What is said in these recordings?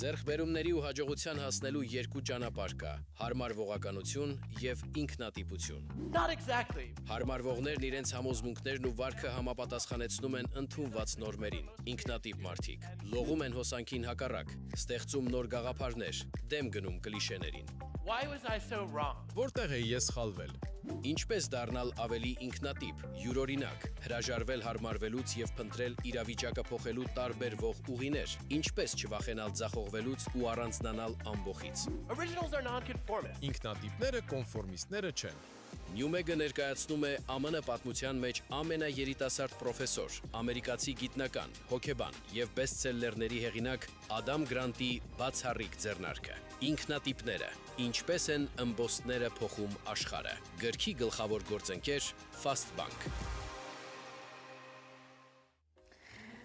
Ձեռքբերումների ու հաջողության հասնելու երկու ճանապարհ կա՝ հարմարվողականություն եւ ինքնատիպություն։ Հարմարվողներն իրենց համոզմունքներն ու վարքը համապատասխանեցնում են ընդունված նորմերին։ Ինքնատիպ մարդիկ լողում են հոսանքին հակառակ, ստեղծում նոր գաղափարներ, դեմ գնում կլիշեներին։ Որտեղ էի ես սխալվել։ Ինչպես դառնալ ավելի ինքնատիպ, յուրօրինակ, հրաժարվել հարմարվելուց եւ փնտրել իրավիճակը փոխելու տարբերվող ուղիներ, ինչպես չվախենալ ձախողվելուց ու առանձնանալ ամբոխից։ Ինքնատիպները կոնֆորմիստները չեն։ Նյումեգը ներկայացնում է ԱՄՆ պատմության մեջ ամենաերիտասարդ պրոֆեսոր, ամերիկացի գիտնական, հոգեբան եւ բեսթսելլերների հեղինակ Ադամ Գրանտի բացառիկ ձեռնարկը։ Ինքնատիպները, ինչպես են ըմբոստները փոխում աշխարհը։ Գրքի գլխավոր գործընկեր Fastbank։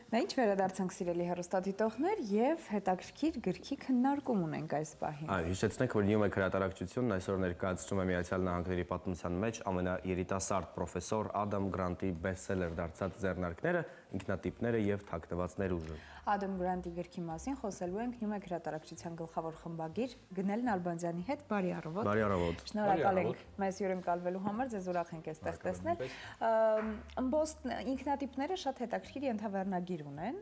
Նա ինչ վերադարձանք սիրելի հեռուստադիտողներ եւ հետաքրքիր գրքի քննարկում ունենք այս պահին։ Այո, հիշեցնենք, որ Նյումեգ հրատարակչությունն այսօր ներկայացնում է Միացյալ Նահանգների պատմության մեջ ամենաերիտասարդ պրոֆեսոր Ադամ Գրանտի բեսթսելեր դարձած ձեռնարկները ինքնատիպները եւ թաքնված ներուժը։ Ադամ Գրանտի գրքի մասին խոսելու ենք Նյումեգ հրատարակչության գլխավոր խմբագիր Գնել Նալբանդյանի հետ։ Բարի առավոտ։ Բարի առավոտ։ Շնորհակալ ենք մեզ հյուրընկալվելու համար, ձեզ ուրախ ենք այստեղ տեսնել։ Ըմբոստ ինքնատիպները շատ հետաքրքիր ենթավերնագիր ունեն,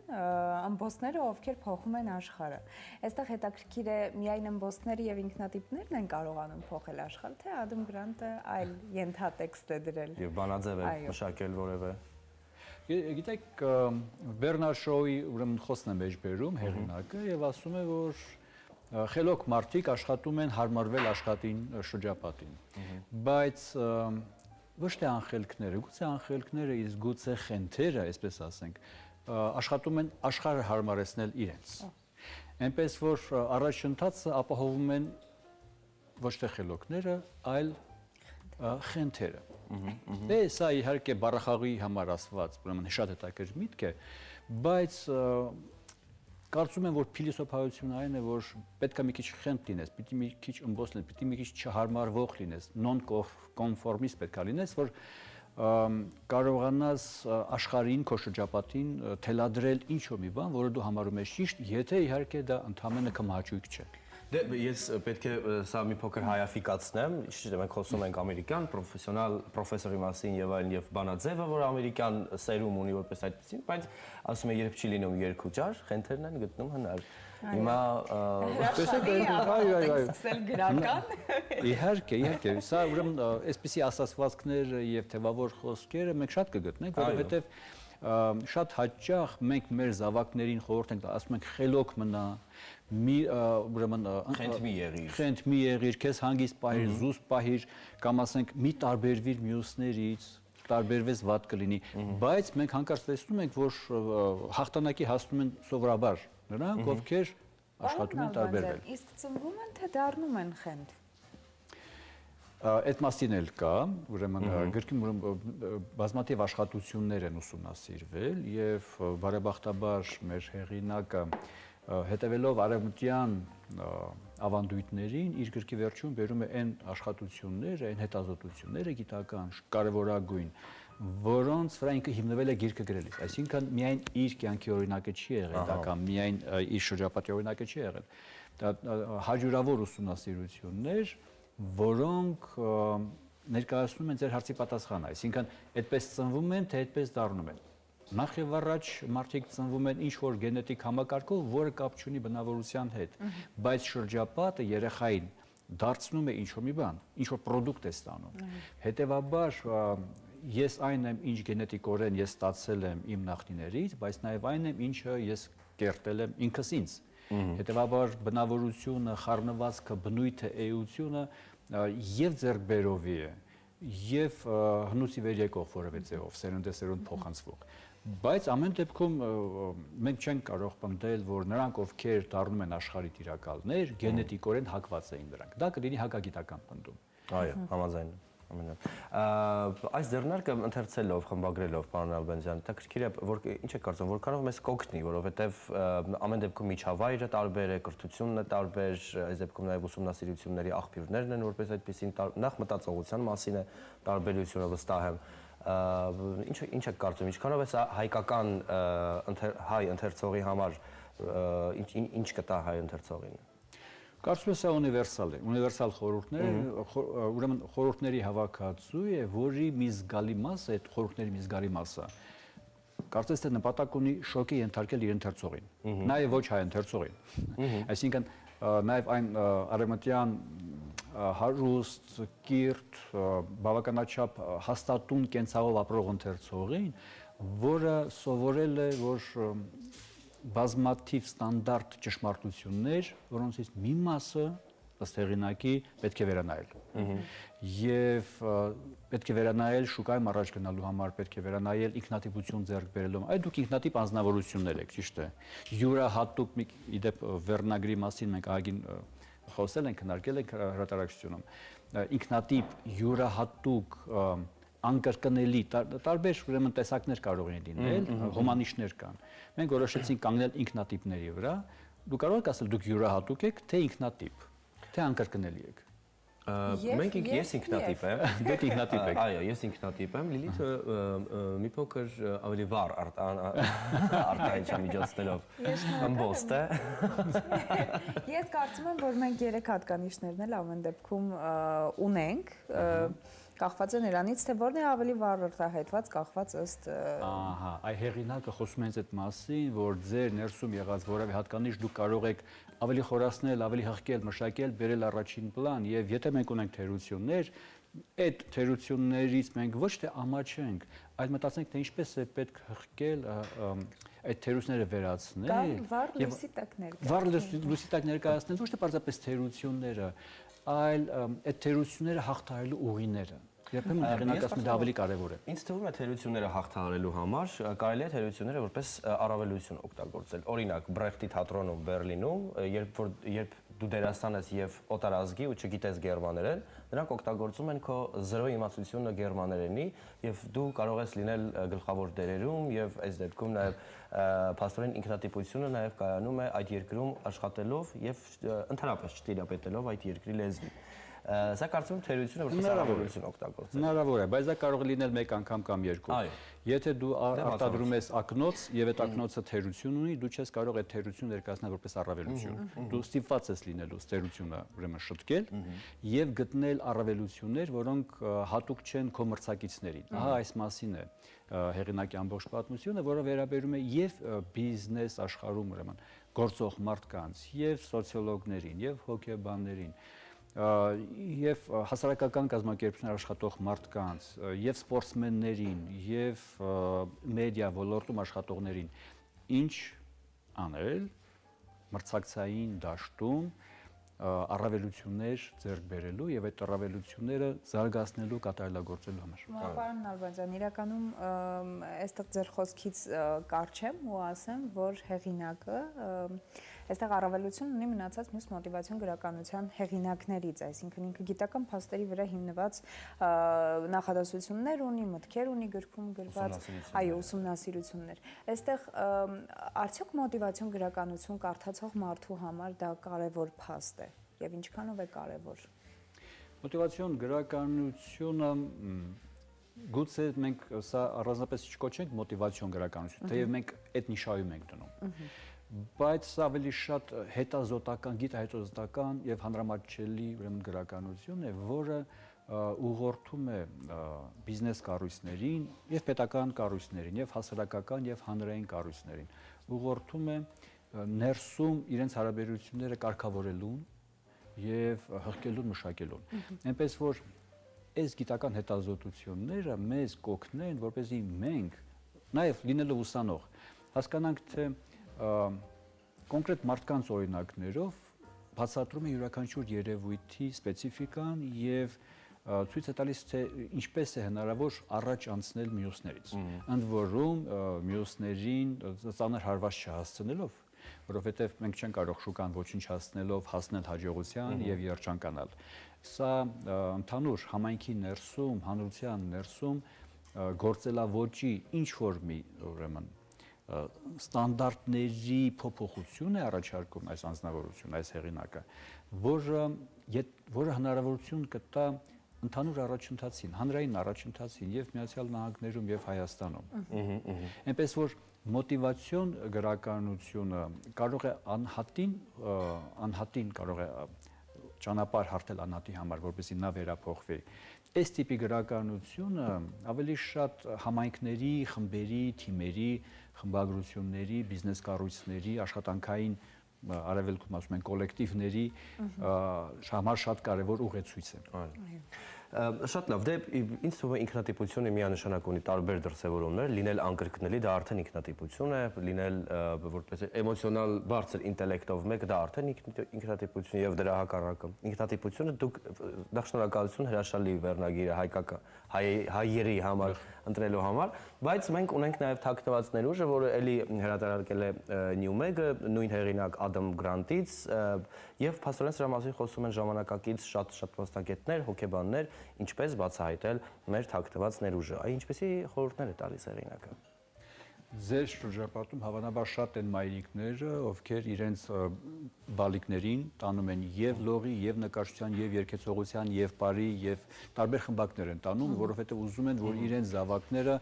ըմբոստները, ովքեր փոխում են աշխարհը։ Այստեղ հետաքրքիր է միայն ըմբոստները եւ ինքնատիպներն են կարողանում փոխել աշխարհը, թե Ադամ Գրանտը այլ ենթատեքստ է դրել։ Եվ բանաձև է մշակել որևէ։ Գիտեք, Բեռնար Շոուի ուրեմն խոսքն է մեջբերում հեղինակը եւ ասում է, որ խելոք մարդիկ աշխատում են հարմարվել աշխատին շրջապատին։ Բայց ոչ թե անխելքները, գուցե անխելքները, իսկ գուցե խենթերը, այսպես ասենք, աշխատում են աշխարհը հարմարեցնել իրենց։ Այնպես որ առաջընթացը ապահովում են ոչ թե խելոքները, այլ խենթերը։ Դե սա իհարկե բառախաղի համար ասված, ուրեմն շատ հետաքրքիր միտք է, բայց կարծում եմ, որ փիլիսոփայությունը այն է, որ պետք է մի քիչ խենթ լինես, պիտի մի քիչ ըմբոստ լինես, պիտի մի քիչ չհարմարվող լինես, նոն-կոնֆորմիստ պետք է լինես, որ կարողանաս աշխարհին, քո շրջապատին թելադրել ինչ-որ մի բան, որը դու համարում ես ճիշտ, եթե իհարկե դա ընդհանրապես կմահաճույք չէ։ Դե ես պետք է սա մի փոքր հայաֆիկացնեմ, մենք խոսում ենք ամերիկյան պրոֆեսիոնալ պրոֆեսորի մասին եւ այլն եւ բանաձևը, որ ամերիկյան սերում ունի որպես այդպեսին, բայց ասում է երբ չի լինում երկու ճար, խենթերն են գտնում հնար։ Հիմա Իհարկե, սա ուրեմն այսպիսի ասացվածքներ եւ թեվավոր խոսքերը մենք շատ կգտնենք, որովհետեւ շատ հաճախ մենք մեր զավակներին խորհուրդ ենք ասում ենք խելոք մնա, ուրեմն խենթ մի եղիր, քեզ հանգիստ պահիր, զուսպ պահիր, կամ ասենք մի տարբերվիր մյուսներից, տարբերվես վատ կլինի, բայց մենք հանկարծ տեսնում ենք, որ հաղթանակի հասնում են սովորաբար նրանք, ովքեր աշխատում են տարբերվել։ Իսկ ծնվում են, թե դառնում են խենթ։ Այդ մասին էլ կա, ուրեմն գրքի բազմաթիվ աշխատություններ են ուսումնասիրվել եւ բարեբախտաբար մեր հեղինակը հետևելով արևմտյան ավանդույթներին իր գրքի վերջում բերում է այն աշխատությունները, այն հետազոտությունները գիտական կարևորագույն, որոնց վրա ինքը հիմնվել է գիրքը գրելիս, այսինքն միայն իր կյանքի օրինակը չի եղել, դա կամ միայն իր շրջապատի օրինակը չի եղել, դա հաջորավոր ուսումնասիրություններ, որոնք ներկայացնում են ձեր հարցի պատասխանը, այսինքն այդպես ծնվում են, թե այդպես դառնում են։ Նախ եւ առաջ մարդիկ ծնվում են ինչ-որ գենետիկ համակարգով, որը կապ չունի բնավորության հետ, բայց շրջապատը երեխային դարձնում է ինչ-որ մի բան, ինչ-որ պրոդուկտ է ստանում։ Հետևաբար ես այն եմ, ինչ գենետիկորեն ես ստացել եմ իմ նախնիներից, բայց նաեւ այն եմ, ինչը ես կերտել եմ ինքս ինձ։ Հետևաբար բնավորությունը, խառնվածքը, բնույթը, էությունը եւ ձեռքբերովի է, եւ հնուց ի վեր եկող որևէ ձևով, սերնդեսերունդ փոխանցվող։ Բայց ամեն դեպքում մենք չենք կարող պնդել, որ նրանք, ովքեր դառնում են աշխարհի տիրակալներ, գենետիկորեն հակված էին դրանք։ Դա կլինի հակագիտական պնդում։ Այո, համաձայն եմ։ Այս ձեռնարկը ընթերցելով, խմբագրելով, պարոն Նալբանդյան, հետաքրքիր է, որ ինչ եք կարծում, որքանով մեզ կօգնի, որովհետև ամեն դեպքում միջավայրը տարբեր է, կրթությունն է տարբեր, այս դեպքում նաև ուսումնասիրությունների աղբյուրներն են, որպես այդպեսին նախ մտածողության մասին է տարբերությունը վստահ եմ։ Ինչ եք կարծում, ինչքանով է սա հայկական հայ ընթերցողի համար ինչ կտա հայ ընթերցողին։ Կարծում եմ սա ունիվերսալ է, ունիվերսալ ուրեմն խորհուրդների հավաքածու է, որի մի զգալի մասը, այդ խորհուրդների մի զգալի մասը, կարծես թե նպատակ ունի շոկի ենթարկել իր ընթերցողին, նաև ոչ հայ ընթերցողին։ Այսինքն նաև այն արևմտյան հարուստ, կիրթ, բավականաչափ հաստատուն կենցաղով ապրող ընթերցողին, որը սովորել է, որ բազմաթիվ ստանդարտ ճշմարտություններ, որոնցից մի մասը ըստ հեղինակի պետք է վերանայել։ Եվ պետք է վերանայել շուկայում առաջ գնալու համար, պետք է վերանայել ինքնատիպություն ձեռք բերելու համար։ Այդ դուք ինքնատիպ անձնավորություններ եք, ճիշտ է։ Յուրահատուկ իդեպ վերնագրի մասին մենք ահագին խոսել ենք, քննարկել ենք հրատարակչությունում։ Ինքնատիպ յուրահատուկ անկրկնելի տարբեր ուրեմն տեսակներ կարող են լինել, հոմանիշներ կան։ Մենք որոշեցինք կանգնել ինքնատիպների վրա։ Դու կարող եք ասել դուք յուրահատուկ եք, թե ինքնատիպ, թե անկրկնելի եք։ Մենք ես ինքնատիպ եմ։ Դուք ինքնատիպ եք։ Այո, ես ինքնատիպ եմ։ Լիլիթը մի փոքր ավելի վառ արտահայտչամիջոցներով ըմբոստ է։ Ես կարծում եմ, որ մենք 3 հատկանիշներն էլ ամեն դեպքում ունենք, կախված է նրանից, թե որն է ավելի վառ արտահայտված, կախված ըստ Ահա, այ հեղինակը խոսում է այդ մասին, որ ձեր ներսում եղած որևէ հատկանիշ դուք կարող եք ավելի խորացնել, ավելի հղկել, մշակել, բերել առաջին պլան, եւ եթե մենք ունենք թերություններ, այդ թերություններից մենք ոչ թե ամաչենք, այլ մտածենք, թե ինչպես է պետք հղկել այդ թերությունները վերացնել եւ վառ լույսի տակ ներկայացնել ոչ թե պարզապես թերությունները, այլ այդ թերությունները հաղթահարելու ուղիները։ Երբեմն հեղինակը ասում է դա ավելի կարևոր է։ Ինձ թվում է թերությունները հաղթահարելու համար կարելի է թերությունները որպես առավելություն օգտագործել։ Օրինակ Բրեխտի թատրոնում Բերլինում, երբ դու դերասան ես եւ օտարազգի ու չգիտես գերմաներեն, նրանք օգտագործում են քո զրո իմացությունը գերմաներենի եւ դու կարող ես լինել գլխավոր դերերում եւ այս դեպքում նաեւ փաստորեն ինքնատիպությունը նաեւ կայանում է այդ երկրում աշխատելով եւ ընդհանրապես չտիրապետելով այդ երկրի լեզվին։ Սա կարծում եմ թերությունը որպես առավելություն օգտագործել։ Հնարավոր է, բայց դա կարող է լինել մեկ անգամ կամ երկու։ Եթե դու արտադրում ես ակնոց եւ այդ ակնոցը թերություն ունի, դու չես կարող այդ թերությունը ներկայացնել որպես առավելություն։ Դու ստիպված ես լինելու թերությունը ուրեմն շտկել եւ գտնել առավելություններ, որոնք հատուկ չեն քո մրցակիցներին։ Ահա այս մասին է հեղինակի ամբողջ պատմությունը, որը վերաբերում է եւ բիզնես աշխարհում ուրեմն գործող մարդկանց, եւ սոցիոլոգներին, եւ հոգեբաններին, եւ հասարակական կազմակերպություններ աշխատող մարդկանց, եւ սպորտսմեններին, եւ մեդիա ոլորտում աշխատողներին, ինչ անել մրցակցային դաշտում առավելություններ ձեռք բերելու եւ այդ առավելությունները զարգացնելու կատարելագործելու համար։ Պարոն Նալբանդյան, իրականում այստեղ ձեր խոսքից կարճեմ ու ասեմ, որ հեղինակը այստեղ առավելություն ունի մնացած մյուս մոտիվացիոն գրականության հեղինակներից, այսինքն ինքը գիտական փաստերի վրա հիմնված նախադասություններ ունի, մտքեր ունի գրքում գրված, այո, ուսումնասիրություններ։ Այստեղ արդյոք մոտիվացիոն գրականություն կարդացող մարդու համար դա կարևոր փաստ է եւ ինչքանով է կարևոր։ Մոտիվացիոն գրականությունը գուցե մենք սա առանձնապես չկոչենք մոտիվացիոն գրականություն, թեև մենք այդ նիշայում ենք դնում։ Բայց սա ավելի շատ հետազոտական, գիտահետազոտական եւ հանրամատչելի ուրեմն գրականություն է, որը ուղղորդում է բիզնես կառույցներին եւ պետական կառույցներին եւ հասարակական եւ հանրային կառույցներին, ուղղորդում է ներսում իրենց հարաբերությունները կարգավորելուն եւ հղկելուն, մշակելուն։ Այնպես որ այս գիտական հետազոտությունները մեզ կօգնեն, որպեսզի մենք նաեւ լինելով ուսանող հասկանանք, թե կոնկրետ մարդկանց օրինակներով բացատրում է յուրաքանչյուր երևույթի սպეციფიკան եւ ցույց է տալիս, թե ինչպես է հնարավոր առաջ անցնել մյուսներից։ Ընդ որում մյուսներին ծանր հարված չհասցնելով, որովհետեւ մենք չենք կարող շուկան ոչնչացնելով հասնել հաջողության եւ երջանկանալ։ Սա ընդհանուր համայնքի ներսում, հանրության ներսում գործելավոճի ինչ որ մի ուրեմն ստանդարտների փոփոխություն է առաջարկում այս անձնավորությունը, այս հեղինակը, որը հնարավորություն կտա ընդհանուր առաջընթացին, հանրային առաջընթացին եւ Միացյալ Նահանգներում եւ Հայաստանում։ Այնպես որ մոտիվացիոն գրականությունը կարող է անհատին կարող է ճանապարհ հարթել անհատի համար, որպեսզի նա վերափոխվի։ Այս տիպի գրականությունը ավելի շատ համայնքների, խմբերի, թիմերի, խմբագրությունների, բիզնես կառույցների, աշխատանքային արևելքում ասում են կոլեկտիվների համար շատ կարևոր ուղեցույց է։ Շատ լավ, դե ինձ թվում է ինքնատիպությունը միանշանակ ունի տարբեր դրսևորումներ, լինել անկրկնելի, դա արդեն ինքնատիպություն է, լինել որպես էմոցիոնալ բարձր ինտելեկտով մեկը, դա արդեն ինքնատիպություն եւ դրա հակառակը։ Ինքնատիպությունը դուք նախ շնորհակալություն հրաշալի վերնագիրը հայերի համար ընտրելու համար, բայց մենք ունենք նաև թաքնված ներուժը, որը էլի հրատարակել է Newmeg-ը, նույն հեղինակ Ադամ Գրանտից, եւ փաստորեն սրա մասին խոսում են ժամանակակից շատ մասնագետներ, հոգեբաններ, ինչպես բացահայտել մեր թաքնված ներուժը։ Այ ինչպեսի խորհուրդներ է տալիս հեղինակը։ Ձեր շրջապատում հավանաբար շատ են մայրիկները, ովքեր իրենց բալիկներին տանում են եւ լողի, եւ նկարչության, եւ երգեցողության, եւ բարի, եւ տարբեր խմբակներ են տանում, որովհետեւ ուզում են, որ իրենց զավակները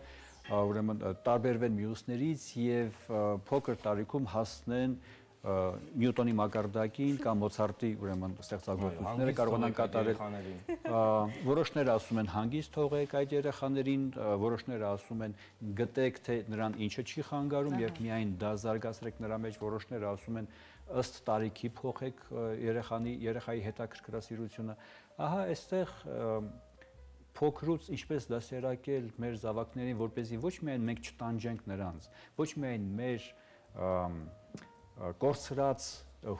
ուրեմն տարբերվեն մյուսներից եւ փոքր տարիքում հասնեն Նյուտոնի մակարդակին կամ Մոցարտի ուրեմն ստեղծագործությունները կարողանան կատարել։ Որոշները ասում են հանգիստ թողեք այդ երեխաներին, որոշները ասում են գտեք թե նրան ինչը չի խանգարում, երբ միայն դա զարգացրեք նրա մեջ, որոշները ասում են ըստ տարիքի փոխեք երեխայի հետաքրքրասիրությունը։ Ահա այստեղ փոքրուց ինչպես դասերակել մեր զավակներին, որպեսզի ոչ միայն մենք չտանջենք նրանց, ոչ միայն մեր կորցրած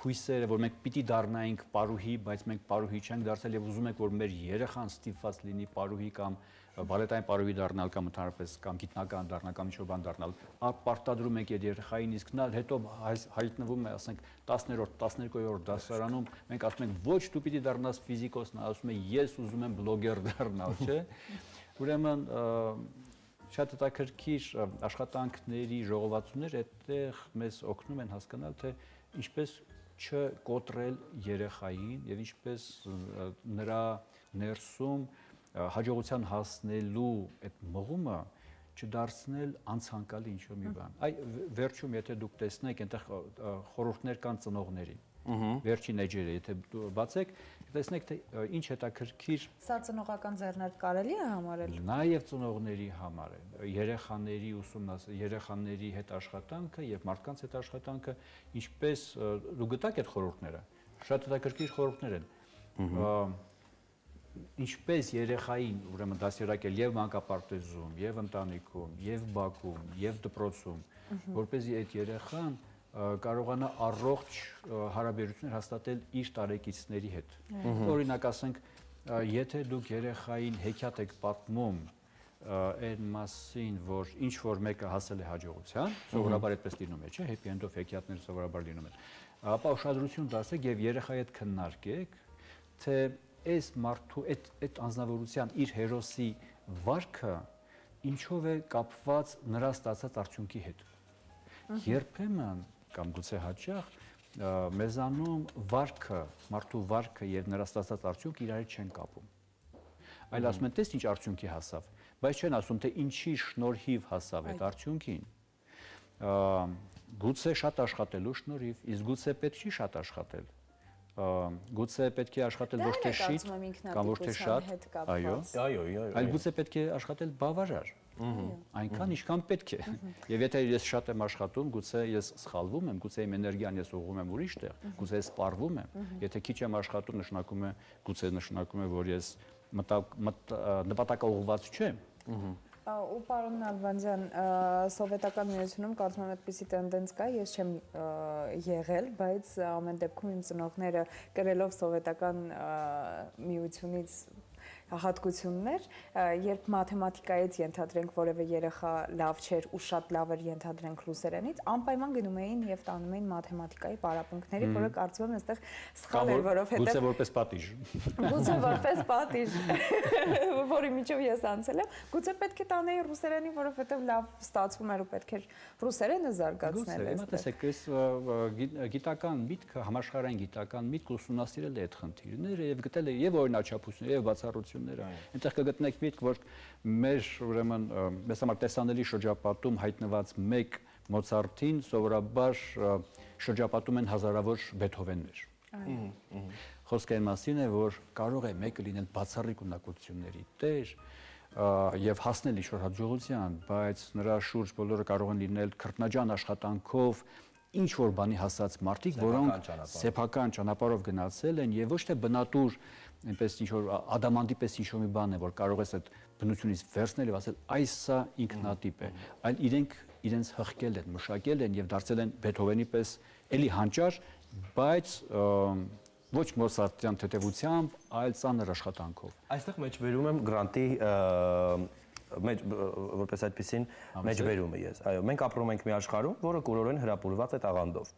հույսերը, որ մենք պիտի դառնայինք պարուհի, բայց մենք պարուհի չենք դարձել եւ ուզում ենք, որ մեր երեխան ստիպված լինի պարուհի կամ բալետային պարուհի դառնալ կամ ընդհանրապես կամ գիտնական դառնալ կամ ինչ-որ բան դառնալ։ Պարտադրում ենք այդ երեխային, իսկ նա հետո հայտնվում է, ասենք 10-րդ, 12-րդ դասարանում, մենք ասում ենք ոչ դու պիտի դառնաս ֆիզիկոս, նա ասում է ես ուզում եմ բլոգեր դառնալ, չէ՞։ Ուրեմն շատ հետաքրքիր աշխատանքների ժողովածուներ այդտեղ մեզ օգնում են հասկանալ, թե ինչպես չկոտրել երեխային եւ ինչպես նրա ներսում հաջողության հասնելու այդ մղումը չդարձնել անցանկալի ինչ-որ մի բան։ Այ վերջում եթե դուք տեսնեք, այնտեղ խորհուրդներ կան ծնողների։ Վերջին էջերը, եթե բացեք, տեսնեք թե ինչ հետաքրքիր։ Սա ծնողական ձեռնարկ կարելի է համարել։ Նաև ծնողների համար է, երեխաների երեխաների հետ աշխատանքը եւ մարդկանց հետ աշխատանքը, ինչպես դու գտակ այդ խորհուրդները, շատ հետաքրքիր խորհուրդներ են։ Ինչպես երեխային ուրեմն դասերակել եւ մանկապարտեզում, եւ ընտանիքում, եւ բակում, եւ դպրոցում, որպեսզի այդ երեխան կարողանա առողջ հարաբերություններ հաստատել իր տարեկիցների հետ։ Օրինակ ասենք, եթե դուք երեխային հեքիաթ եք պատմում այն մասին, որ ինչ որ մեկը հասել է հաջողության, սովորաբար այդպես լինում է, չէ՞, happy end-ով հեքիաթները սովորաբար լինում են։ Ապա ուշադրություն դարձեք եւ երեխայի հետ քննարկեք, թե այս մարդու այդ անձնավորության իր հերոսի վարքը ինչով է կապված նրա ստացած արդյունքի հետ։ Երբեմն կամ գուցե հաճախ մեզանում վարքը, մարդու վարքը եւ նրա ստացած արդյունքը իրար հետ չեն կապում։ Այլ ասում են, տես ինչ արդյունքի հասավ, բայց չեն ասում, թե ինչի շնորհիվ հասավ այդ արդյունքին։ Գուցե շատ աշխատելու շնորհիվ, իսկ գուցե պետք չի շատ աշխատել։ Գուցե պետք է աշխատել ոչ թե շիտ կամ ոչ թե շատ, այո, այլ գուցե պետք է աշխատել բավարար, այնքան ինչքան պետք է։ Եվ եթե ես շատ եմ աշխատում, գուցե ես սխալվում եմ, գուցե իմ էներգիան ես ուղղում եմ ուրիշ տեղ, գուցե ես սպառվում եմ։ Եթե քիչ եմ աշխատում, նշանակում է, որ ես նպատակաուղղված չեմ։ Ու պարոն Նալբանդյան, սովետական միությունում կարծում եմ այդպիսի տենդենց կա, ես չեմ եղել, բայց ամեն դեպքում իմ ծնողները կրելով սովետական միությունից հատկություններ, երբ մաթեմատիկայից ենթադրենք որևէ երեխա լավ չէր ու շատ լավ էր ենթադրենք ռուսերենից, անպայման գնում էին եւ տանում էին մաթեմատիկայի պարապմունքների, որը կարծում եմ այստեղ սխալ էր, որովհետեւ գուցե որպես պատիժ։ Գուցե որպես պատիժ, որի միջով ես անցել եմ, գուցե պետք է տանեի ռուսերենի, որովհետեւ լավ ստացվում էր ու պետք էր ռուսերենը զարգացնել այստեղ։ Տեսեք, այս գիտական միտքը, համաշխարհային գիտական միտքը ուսումնասիրել է այդ խնդիրները եւ գտել է եւ օրինաչափություններ եւ բացառություններ։ Այնտեղ կգտնեք միտք, որ մեր ուրեմն մեզ համար տեսանելի շրջապատում հայտնված մեկ Մոցարտին սովորաբար շրջապատում են հազարավոր Բեթհովեններ։ Խոսքը այն մասին է, որ կարող է մեկը լինել բացառիկ ունակությունների տեր եւ հասնել ինչ-որ հաջողության, բայց նրա շուրջ բոլորը կարող են լինել քրտնաջան աշխատանքով ինչ-որ բանի հասած մարդիկ, որոնք սեփական ճանապարհով գնացել են եւ ոչ թե բնատուր այնպես ինչ-որ ադամանդի պես ինչ-որ մի բան է, որ կարող ես այդ բնությունից վերցնել եւ ասել այս սա ինքնատիպ է, այլ իրենք իրենց հղկել են, մշակել են եւ դարձել են Բեթհովենի պես էլի հանճար, բայց ոչ Մոցարտյան թեթևությամբ, այլ ծանր աշխատանքով։ Այստեղ մեջբերում եմ գրանտի որպես այդպեսին մեջբերումը ես։ Այո, մենք ապրում ենք մի աշխարհում, որը կուրորեն հրապուրված է տաղանդով։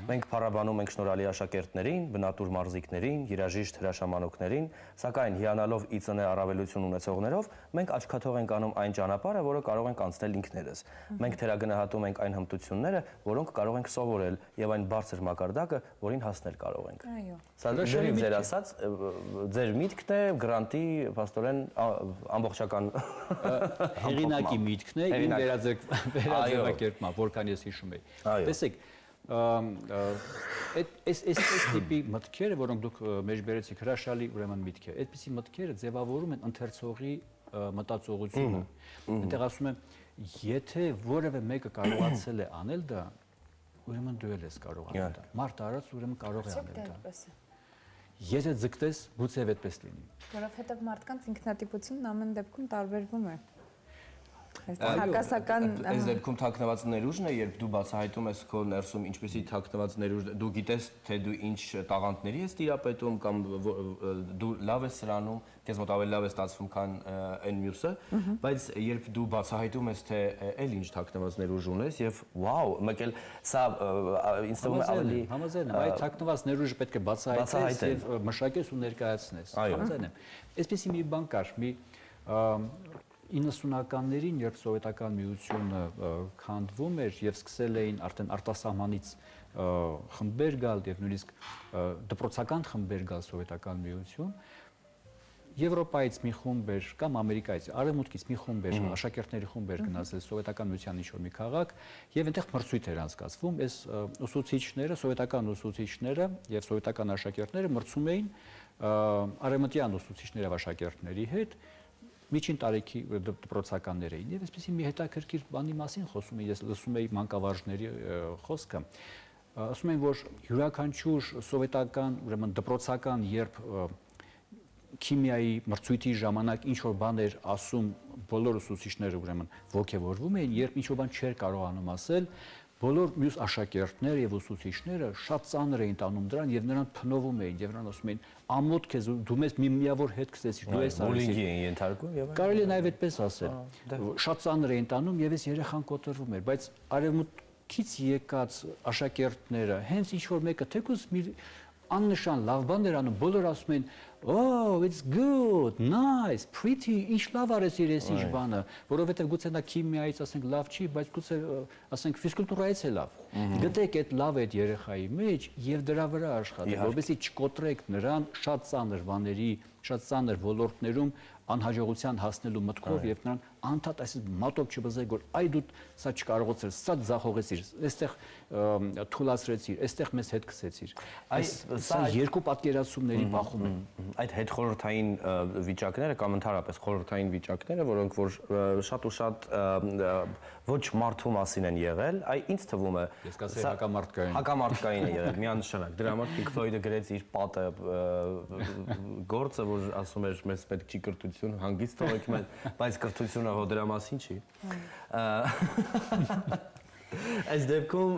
Մենք փառաբանում ենք շնորհալի աշակերտներին, բնատուր մարզիկներին, երաժիշտ հրաշամանուկներին, սակայն հիանալով իծնե առավելություն ունեցողներով, մենք աչքաթող ենք անում այն ճանապարհը, որը կարող ենք անցնել ինքներս։ Մենք թերագնահատում ենք այն հմտությունները, որոնք կարող ենք սովորել, եւ այն բարձր մակարդակը, որին հասնել կարող ենք։ Այո։ Սա ձեր ասած, ձեր միտքն է գրանտի փաստորեն ամբողջական հեղինակի միտքն է, իմ վերաձևակերպումը, որքան ես հիշում եի։ Տեսեք, այս տիպի մտքերը, որոնք դուք մեջբերեցիք, հրաշալի ուրեմն միտք է, այդպիսի մտքերը ձևավորում են ընթերցողի մտածողությունը։ Այնտեղ ասում եմ, եթե որևէ մեկը կարողացել է անել դա, ուրեմն դու էլ ես կարող անել դա։ Մարդ արած ուրեմն կարող է անել դա։ Եթե ձգտես, գուցե այդպես լինի։ Որովհետև մարդկանց ինքնատիպությունն ամեն դեպքում տարբերվում է։ Հակասական այս դեպքում թաքնված ներուժն է, երբ դու բացահայտում ես քո ներսում ինչպեսի թաքնված ներուժ, դու գիտես, թե դու ինչ տաղանդների ես տիրապետում կամ դու լավ ես սրանում, քեզ մոտ ավելի լավ է ստացվում, քան այն մյուսը, բայց երբ դու բացահայտում ես, թե այլ ինչ թաքնված ներուժ ունես եւ վաու, մեկ էլ սա ինձ թվում է ավելի համաձայն եմ, այդ թաքնված ներուժը պետք է բացահայտես եւ մշակես ու ներկայացնես։ Համաձայն եմ։ Այսպեսի մի բան կար, մի 90-ականներին, երբ Սովետական միությունը քանդվում էր եւ սկսել էին արդեն արտասահմանից խմբեր գալ եւ նույնիսկ դպրոցական խմբեր գալ Սովետական միություն, Եվրոպայից մի խումբ էր կամ Ամերիկայից, Արևմուտքից մի խումբ էր, աշակերտների խումբ էր գնացել Սովետական միության ինչ-որ մի քաղաք եւ այնտեղ մրցույթ էր անցկացվում, այս ուսուցիչները, սովետական ուսուցիչները եւ սովետական աշակերտները մրցում էին արևմտյան ուսուցիչների եւ աշակերտների հետ միջին տարիքի դպրոցականներ էին եւ այսպեսի մի հետաքրքիր բանի մասին խոսում էին, ես լսում էի մանկավարժների խոսքը, ասում են, որ յուրաքանչյուր սովետական, ուրեմն դպրոցական, երբ քիմիայի մրցույթի ժամանակ ինչ որ բան էր ասում, բոլոր ուսուցիչները ուրեմն ոգևորվում էին, երբ ինչ որ բան չէր կարողանում ասել, բոլոր մյուս աշակերտները եւ ուսուցիչները շատ ծանր էին տանում դրան եւ նրան փնովում էին եւ նրան ասում էին ամոթ քեզ դու մեզ մի միավոր հետ քսեցիր դու ես բուլինգի էին ենթարկում եւ կարելի է նաեւ այդպես ասել շատ ծանր էին տանում եւ այս երեխան կոտրվում էր բայց արևմուտքից եկած աշակերտները հենց ինչ որ մեկը թեկուզ մի աննշան լավ բան էր անում բոլորը ասում էին oh it's good nice pretty ինչ լավ արեցիր ես ինչ բանը որովհետեւ գուցե նա քիմիայից ասենք լավ չի բայց գուցե ասենք ֆիզկուլտուրայից է լավ գտեք այդ լավ այդ երեխայի մեջ եւ դրա վրա աշխատեք որովհետեւ չկոտրեք նրան շատ ծանր բաների շատ ծանր ոլորտներում անհաջողության հասնելու մտքով եւ նրան անդադ այսպես մատով չբզեք որ այ դու սա չկարողացիր սա ձախողեցիր այստեղ թուլացրեցիր այստեղ մեզ հետ քսեցիր այս սա երկու պատկերացումների բախում է այդ հետխորհրդային վիճակները կամ ընդհանրապես խորհրդային վիճակները, որոնք որ շատ ու շատ ոչ մարդու մասին են եղել, այ ինձ թվում է ես կասեի հակամարտկային է եղել, միանշանակ։ Դրա համար Pink Floyd-ը գրեց իր պատը գործը, որ ասում էր մեզ պետք չի կրթություն, հանգիստ թողեք մեզ, բայց կրթությունը հո դրա մասին չի։ Այս դեպքում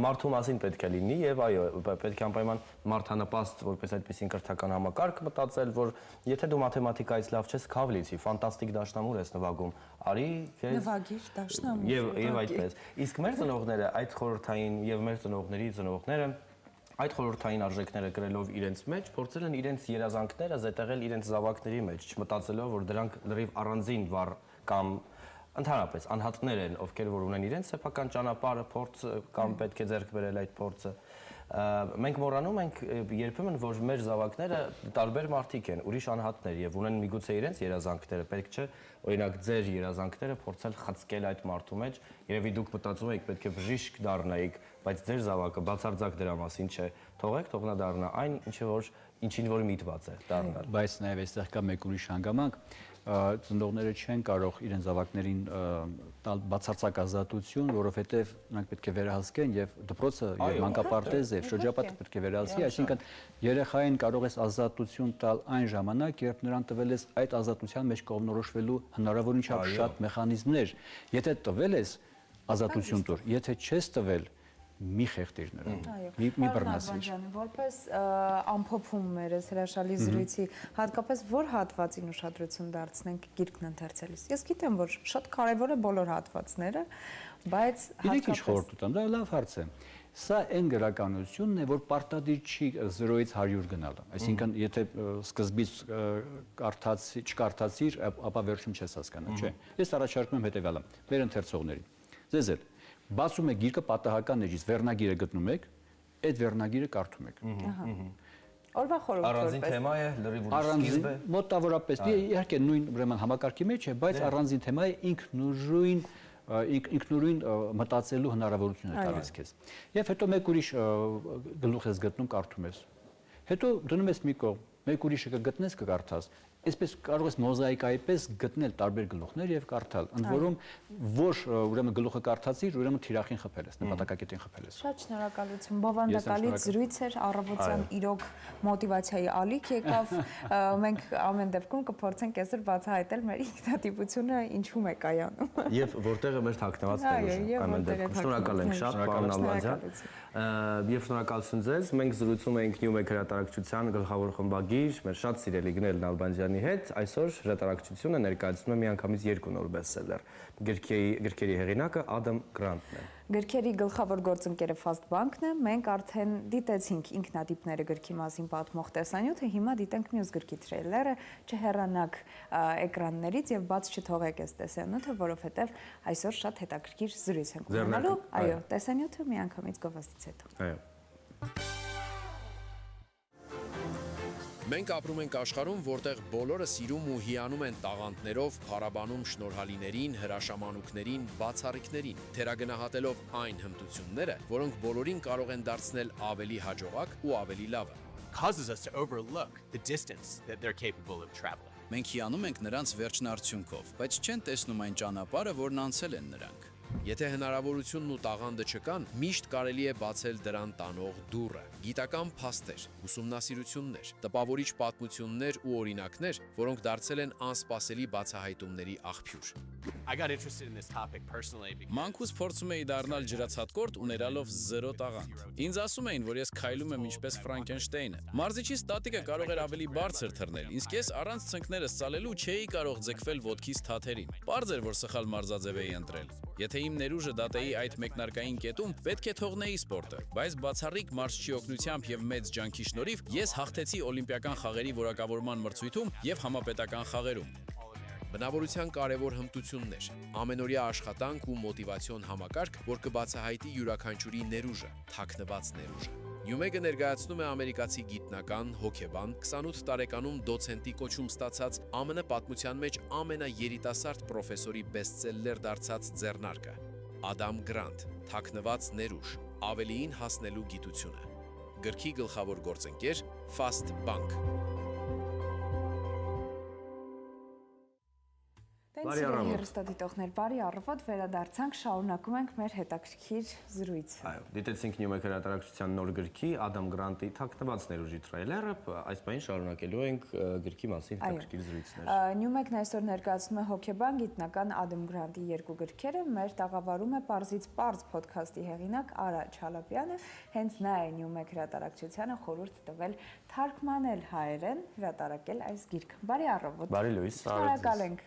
մարդու մասին պետք է լինի եւ այո պետք է անպայման մարդանպաստ որպես այդպեսին կրթական համակարգ մտածել որ եթե դու մաթեմատիկայից լավ չես քավ լիցի ֆանտաստիկ դաշնամուր ես նվագում արի քեզ նվագիր դաշնամուր եւ այդպես իսկ մեր ծնողները այդ խորհրդային եւ մեր ծնողների ծնողները այդ խորհրդային արժեքները գրելով իրենց մեջ փորձել են իրենց երազանքները զետեղել իրենց զավակների մեջ չմտածելով որ դրանք լրիվ առանձին վառ կամ ընդհանրապես անհատներ են, ովքեր որ ունեն իրենց սեփական ճանապարհը, փորձը կամ պետք է ձեռք բերել այդ փորձը։ Մենք մոռանում ենք երբեմն, որ մեր զավակները տարբեր մարդիկ են, ուրիշ անհատներ եւ ունեն միգուցե իրենց երազանքները, պետք չէ օրինակ ձեր երազանքները փորձել խցկել այդ մարդու մեջ, երևի դուք մտածում եք պետք է բժիշկ դառնայիք, բայց ձեր զավակը բացարձակ դրա մասին չէ, թողեք, թող նա դառնա այն, ինչին որ միտված է դառնալ։ Բայց նաեւ այստեղ կա մեկ ուրիշ հանգամանք, ծնողները չեն կարող իրեն զավակներին տալ բացարձակ ազատություն, որովհետև նրանք պետք է վերահսկեն եւ դպրոցը եւ մանկապարտեզը եւ շրջապատը պետք է վերահսկի, այսինքն երեխային կարող ես ազատություն տալ այն ժամանակ, երբ նրան տվել ես այդ ազատության մեջ կողմնորոշվելու հնարավորին չափ շատ մեխանիզմներ։ Եթե տվել ես ազատություն տուր, եթե չես տվել մի խեղդիր նրան, մի բռնասիր։ Որպես ամփոփում մեր հրաշալի զրույցի, հատկապես որ հատվածին ուշադրություն դարձնենք գիրքն ընթերցելիս։ Ես գիտեմ, որ շատ կարևոր է բոլոր հատվածները, բայց հատկապես ինչ խորհուրդ տամ, դա լավ հարց է։ Սա այն գրականությունն է, որ պարտադիր չի 0-ից 100 գնալը։ Այսինքն, եթե սկզբից չկարդացիր, ապա վերջում չես հասկանա, չէ։ Ես առաջարկում եմ հետևյալը՝ մեր ընթերցողներին։ Ձեզ էլ բացում եք գիրքը պատահական էջից, վերնագիրը գտնում եք, այդ վերնագիրը կարդում եք։ Օրվա խորհուրդ առանձին թեմա է, լրիվ ուրիշ սկիզբ է։ Մոտավորապես, իհարկե նույն ուրեմն համակարգի մեջ է, բայց առանձին թեմա է, ինքնուրույն մտածելու հնարավորություն է տալիս քեզ։ Եվ հետո մեկ ուրիշ գլուխ ես գտնում, կարդում ես։ Հետո դնում ես մի կողմ, մեկ ուրիշը կգտնես, կկարդաս։ Այսպես կարող ես մոզաիկայի պես գտնել տարբեր գլուխներ եւ կարդալ։ Ընդ որում որ ուրեմն գլուխը կարդացիր, ուրեմն թիրախին խփել ես, նպատակակետին խփել ես։ Շատ շնորհակալություն։ Բովանդակալից զրույց էր, առավոտյան իրոք մոտիվացիայի ալիք եկավ։ Մենք ամեն դեպքում կփորձենք այսօր բացահայտել մեր ինքնատիպությունը ինչու է կայանում։ Եվ որտեղը մեր թաքնված տերուշը։ Ամեն դեպքում շնորհակալ ենք շատ, պարոն Ալբանդյան։ Եվ շնորհակալություն ձեզ։ Մենք զրուցում էինք Նյումեկ հրատարակչության գլխավոր խմբագիր, մեր շատ սիրելի Գնել Նալբանդյանի հետ։ Այսօր հրատարակչությունը ներկայացնում է միանգամից 2 նոր բեսթսելեր։ Գրքերի հեղինակը Ադամ Գրանտն է։ Գրքերի գլխավոր գործընկերը Fast Bank-ն է։ Մենք արդեն դիտեցինք ինքնատիպները գրքի մասին պատմող տեսանյութը, հիմա դիտենք մյուս գրքի թրեյլերը, չհեռանաք էկրաններից եւ բաց չթողեք այս տեսանյութը, որովհետեւ այսօր շատ հետաքրքիր զրույց ենք ունենալու։ Այո, տեսանյութը միանգամից գովազդից հետո։ Այո։ Մենք ապրում ենք աշխարհում, որտեղ բոլորը սիրում ու հիանում են տաղանդներով, փառաբանում շնորհալիներին, հրաշամանուկներին, բացառիկներին, թերագնահատելով այն հմտությունները, որոնք բոլորին կարող են դարձնել ավելի հաջողակ ու ավելի լավը։ Causes us to overlook the distance that they're capable of traveling. Մենք հիանում ենք նրանց վերջնարդյունքով, բայց չեն տեսնում այն ճանապարհը, որն անցել են նրանք։ Եթե հնարավորությունն ու տաղանդը չկան, միշտ կարելի է բացել դրան տանող դուռը։ Գիտական փաստեր, ուսումնասիրություններ, տպավորիչ պատմություններ ու օրինակներ, որոնք դարձել են անսպասելի բացահայտումների աղբյուր։ I got interested in this topic personally because Մանկուց փորձում էի դառնալ ջրացատկորտ ու ներալով 0 տաղանդ։ Ինձ ասում էին, որ ես քայլում եմ ինչպես Ֆրանկենշտեյնը։ Մարզիչիս տատիկը կարող էր ավելի բարձր թռնել, իսկ ես առանց ցնկներս ցալելու չէի կարող ձգվել ոտքիս թաթերին։ Պարզ էր, որ սխալ մարզաձև էի ընտրել։ Եթե իմ ներուժը դատեի այդ մեկնարկային կետում, պետք է թողնեի սպորտը, բայց բացառիկ մարզչի օգնությամբ եւ մեծ ջանքի շնորհիվ ես հաղթեցի օլիմպիական խաղերի որակավորման մրցույթում եւ համապետական խաղերում։ Բնավորության կարևոր հմտություններ, ամենօրյա աշխատանք ու մոտիվացիոն համակարգ, որ կբացահայտի յուրաքանչյուրի ներուժը, թաքնված ներուժը։ Նյումեգը ներկայացնում է ամերիկացի գիտնական, հոգեբան, 28 տարեկանում դոցենտի կոչում ստացած ԱՄՆ պատմության մեջ ամենաերիտասարդ պրոֆեսորի բեսթսելլեր դարձած ձեռնարկը։ Ադամ Գրանտ, թաքնված ներուժ, ավելիին հասնելու գիտությունը։ Գրքի գլխավոր գործընկեր Fast Bank։ Բարի հեռուստադիտողներ, բարի առավոտ, վերադարձանք, շարունակում ենք մեր հետաքրքիր զրույցը։ Այո, դիտեցինք Նյումեկ հրատարակչության նոր գրքի Ադամ Գրանտի թաքնված ներուժի թրեյլերը, այս պահին շարունակելու ենք գրքի մասին հետաքրքիր զրույցներ։ Նյումեկն այսօր ներկայացնում է հոգեբան գիտնական Ադամ Գրանտի 2 գրքերը, մեր տաղավարում է Պարզից պարզ փոդքասթի հեղինակ Արա Չալապյանը, հենց նա է Նյումեկ հրատարակչությանը խորհուրդ տվել թարգմանել հայերեն, հրատարակել այս գիրքը։ Բարի առավոտ։ Բարի լույս։ Շնորհակալ ենք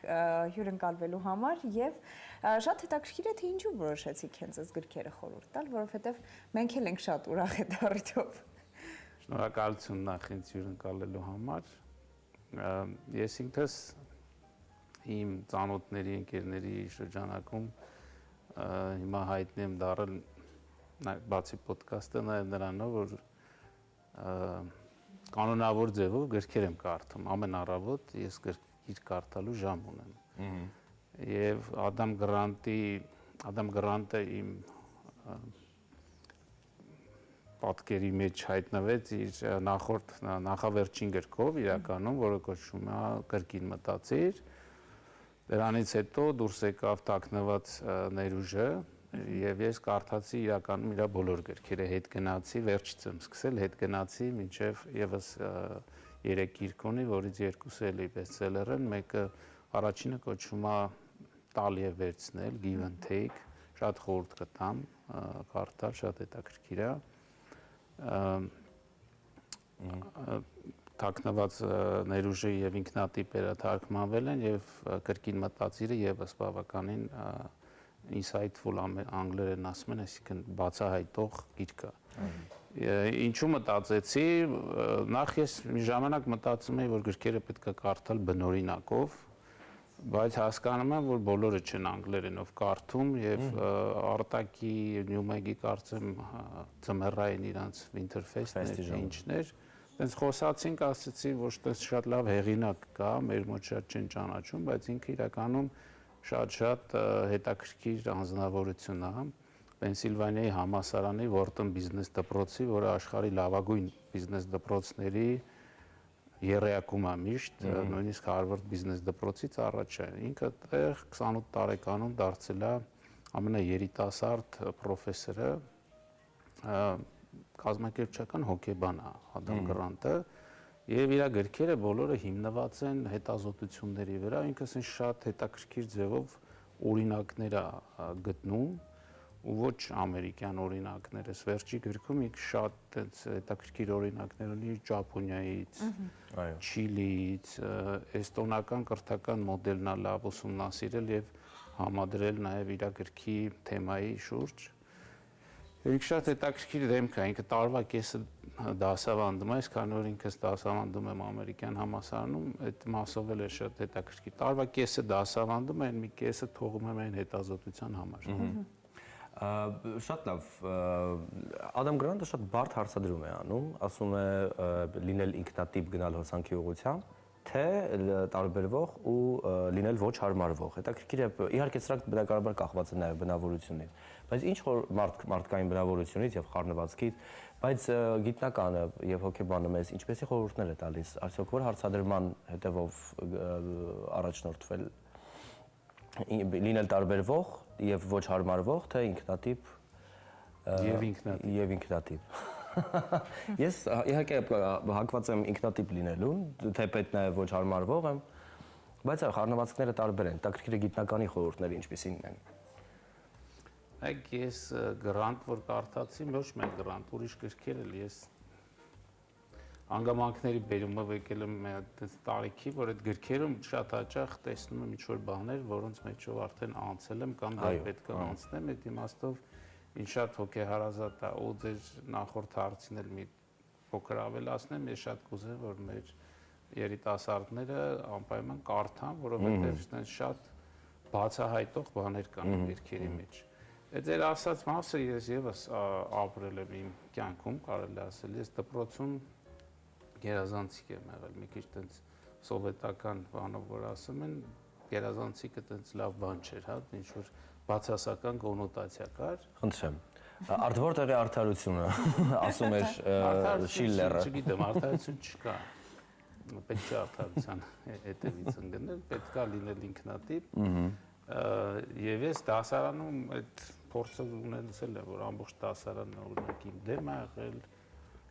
հյուրընկալվելու համար եւ շատ հետաքրքիր է թե ինչու որոշեցիք հենց այս գրքերը խորհուրդ տալ, որովհետեւ մենք էլ ենք շատ ուրախ այդ առիթով։ Շնորհակալություն նախ ինձ հյուրընկալելու համար։ Ես ինքս իմ ծանոթների, ընկերների շրջանակում հիմա հայտնի եմ դառել բացի ոդկասթը նաև նրանով, որ կանոնավոր ձևով գրքեր եմ կարդում, ամեն առավոտ ես գրքիր կարդալու ժամ ունեմ։ Եվ Ադամ Գրանտը իմ պատկերի մեջ հայտնվեց իր նախավերջին գրքով իրականում, որը կոչվում է Կրկին մտածիր։ Դրանից հետո դուրս եկավ Թաքնված ներուժը եւ ես կարդացի իրականում իր բոլոր գրքերը, հետ գնացի, վերջից եմ սկսել, հետ գնացի մինչեւ եւս 3 գիրք ունի, որից 2-ը էլի բեսթսելեր են, մեկը առաջինը կոչվում է Տալ եւ վերցնել, Give and Take, շատ խորհուրդ կտամ կարդալ, շատ հետաքրքիր է։ Թաքնված ներուժը եւ ինքնատիպերը թարգմանվել են եւ Կրկին մտածիրը եւս բավականին insightful անգլերեն ասում են, այսինքն բացահայտող գիրք է։ Ինչու մտածեցի, նախ ես մի ժամանակ մտածում էի, որ գրքերը պետք է կարդալ բնօրինակով, բայց հասկանում եմ, որ բոլորը չեն անգլերենով կարդում եւ Արտակի Նյումեգի կարծեմ ծմերային իրանց Winterfest-ներ ինչներ, այնց խոսացինք, ասացի, ոչ թե շատ լավ հեղինակ կա, մեր մոտ շատ չեն ճանաչում, բայց ինքը իրականում շատ հետաքրքիր անձնավորություն է, Պենսիլվանիայի համալսարանի Wharton բիզնես դպրոցի, որը աշխարհի լավագույն բիզնես դպրոցների երեակում է միշտ, նույնիսկ Harvard բիզնես դպրոցից առաջ է։ Ինքը այդտեղ 28 տարեկանում դարձել է ամենաերիտասարդ պրոֆեսորը, կազմակերպչական հոկեբան է Ադամ Գրանտը, եւ իր գրքերը բոլորը հիմնված են հետազոտությունների վրա, ինքս շատ հետաքրքիր ձևով օրինակներ է գտնում ու ոչ ամերիկյան օրինակներ, այս վերջի գրքում ինքը շատ հետաքրքիր օրինակներ ունի Ճապոնիայից, Չիլիից, էստոնական կրթական մոդելն է լավ ուսումնասիրել եւ համադրել նաեւ իր գրքի թեմայի շուրջ։ Ինքը շատ հետաքրքիր դեմք է, ինքը տարվա կեսը դասավանդում է, քանի որ ինքս դասավանդում եմ ամերիկյան համալսարանում, այդ մասով էլ է շատ հետաքրքիր։ Տարվա կեսը դասավանդում եմ, մի կեսը թողում եմ այն հետազոտության համար։ Շատ լավ, Ադամ Գրանտը շատ բարդ հարցադրում է անում, ասում է լինել ինքնատիպ գնալ հոսանքի ուղղությամբ, թե տարբերվող ու լինել ոչ հարմարվող։ Հետաքրքիր է, իհարկե սրանք բնականաբար կախված են նաև բնավորությունից, բայց ինչ որ մարդկային բնավորությունից եւ խառնվածքից, բայց գիտնականը եւ հոգեբանը մեզ ինչպեսի խորհուրդներ է տալիս, արդյոք որ հարցադրման հետևով առաջնորդվել լինել տարբերվող եւ ոչ հարմարվող, թե ինքնատիպ եւ ինքնատիպ։ Ես իհարկե հակված եմ ինքնատիպ լինելուն, թեպետ նաեւ ոչ հարմարվող եմ, բայց խառնվածքները տարբեր են։ Տակրիկի գիտնականի խորհուրդները ինչպեսին են։ Այգ ես Գրանտ որ կարդացի, ոչ մեկ Գրանտ, ուրիշ գրքեր էլ ես անգամանքների բերումով եկել եմ այդպես տարիքի, որ այդ գրքերում շատ հաճախ տեսնում եմ ինչ-որ բաներ, որոնց մեջով արդեն անցել եմ կամ դա պետք է անցնեմ, այդ իմաստով ինձ շատ հոգեհարազատ է, ու ձեր նախորդ հարցին էլ մի փոքր ավելացնեմ, ես շատ կուզեմ, որ մեր երիտասարդները անպայման կարդան, որովհետև շատ բացահայտող բաներ կան գրքերի մեջ։ Այդ ձեր ասած մասը ես եւս ապրել եմ իմ կյանքում, կարելի ասել, ես դպրոցում գերազանցիկ եմ եղել, մի քիչ տենց սովետական բանով որ ասում են, գերազանցիկը տենց լավ բան չէր, հա, ինչ որ բացասական կոնոտացիա կար։ Խնդրեմ։ Արդ որտեղ է արդարությունը, ասում էր Շիլլերը։ Չգիտեմ, արդարություն չկա։ Պետք չէ արդարության հետևից ընկնել, պետք է լինել ինքնատիպ։ Եվ ես դասարանում այդ փորձը ունեցել եմ, որ ամբողջ դասարանը օրինակ իմ դեմ ա եղել։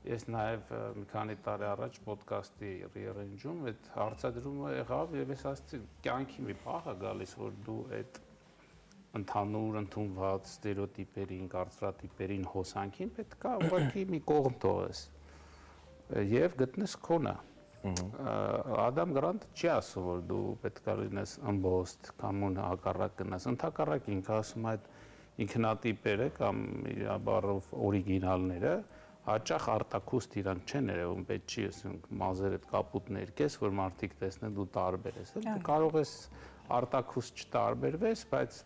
Ես նաև մի քանի տարի առաջ ոդկասթի ռիարենջում այդ հարցադրումը եղավ եւ ես ասացի կյանքի մի պահ է գալիս, որ դու այդ ընդհանուր ընդունված ստերեոտիպերին, կարծրատիպերին հոսանքին պետք է ուղղակի մի կողմ թողես եւ գտնես քոնը։ Ադամ Գրանտը չի ասում, որ դու պետք է լինես ըմբոստ կամ հակառակ գնաս, ընդհակառակ ինքը ասում է այդ ինքնատիպերը կամ իր բառով օրիգինալները հաճախ արտակուստ իրանք չեն երևում, պետք չի ասենք մազերդ կապուտ ներկես, որ մարդիկ տեսնեն դու տարբեր ես։ Դու կարող ես արտակուստ չտարբերվես, բայց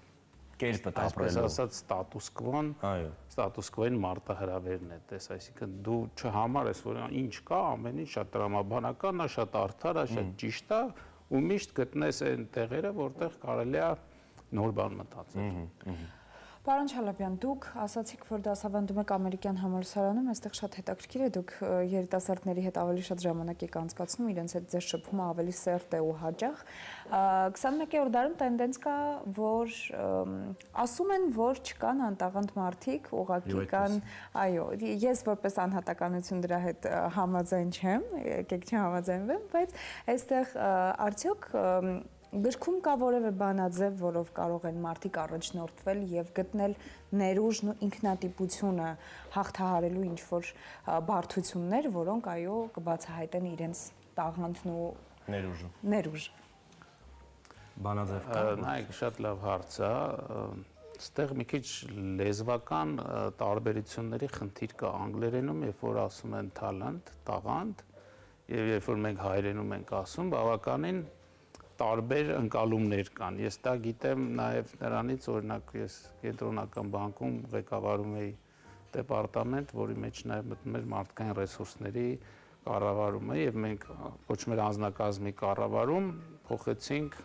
կերպը այսպես ապրելու։ ասած ստատուս կվոն, Այո։ ստատուս կվոն մարտահրավերն է, տես, այսինքն դու չհամարես, որ ինչ կա, ամեն ինչ շատ տրամաբանական է, շատ արդար է, շատ ճիշտ է, ու միշտ գտնես այն տեղերը, որտեղ կարելի է նոր բան մտածել։ Պարոն Չալաբյան, դուք ասացիք, որ դասավանդում եք ամերիկյան համալսարանում, այստեղ շատ հետաքրքիր է, դուք երիտասարդների հետ ավելի շատ ժամանակ եք անցկացնում, իրենց հետ ձեր շփումը ավելի սերտ է ու հաճախ։ 21-րդ դարում տենդենց կա, որ ասում են, որ չկան անտաղանդ մարդիկ, ուղղակի կան, այո, ես որպես անհատականություն դրա հետ համաձայն չեմ, եկեք չհամաձայնվեմ, բայց այստեղ արդյոք գրքում կա որևէ բանաձև, որով կարող են մարդիկ առաջնորդվել եւ գտնել ներուժն ու ինքնատիպությունը հաղթահարելու ինչ-որ բարդություններ, որոնք այո կբացահայտեն իրենց տաղանդն ու ներուժը։ Բանաձև կա։ Նայեք, շատ լավ հարց է։ Այստեղ մի քիչ լեզվական տարբերությունների խնդիր կա անգլերենում, երբ որ ասում են talent, տաղանդ, եւ երբ որ մենք հայերենում ենք ասում, բավականին տարբեր ընկալումներ կան։ Ես դա գիտեմ նաև նրանից, օրինակ ես կենտրոնական բանկում ղեկավարում էի դեպարտամենտ, որի մեջ նաև մտնում էր մարդկային ռեսուրսների կառավարումը, եւ մենք կոչում էր անձնակազմի կառավարում, փոխեցինք